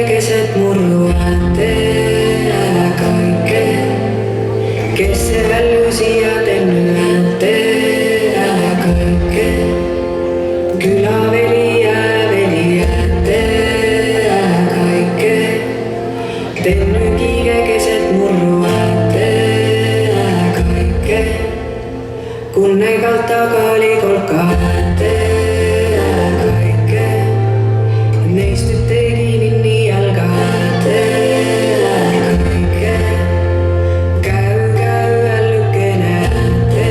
Keset murruate älä kaikke, kes see väljusi ja tennyäte älä kaikke, külaveli ja velijäte älä kaikke, tennykige keset murruate älä kaikke, kunne kaltaga oli kolkate älä kaikke, neist tegi minni jalgade älä kaikke, käy ällukene ääte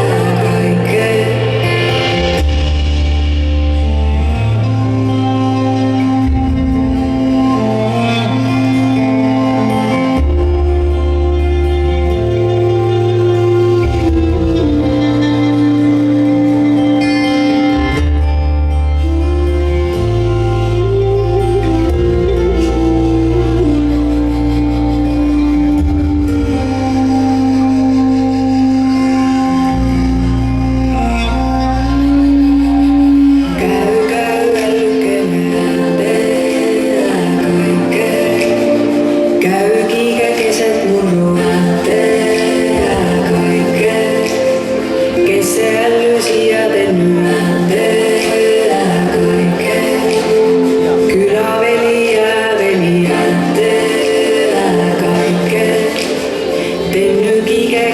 älä kaikke. Külaveli ja velijäte älä kaikke, tennykige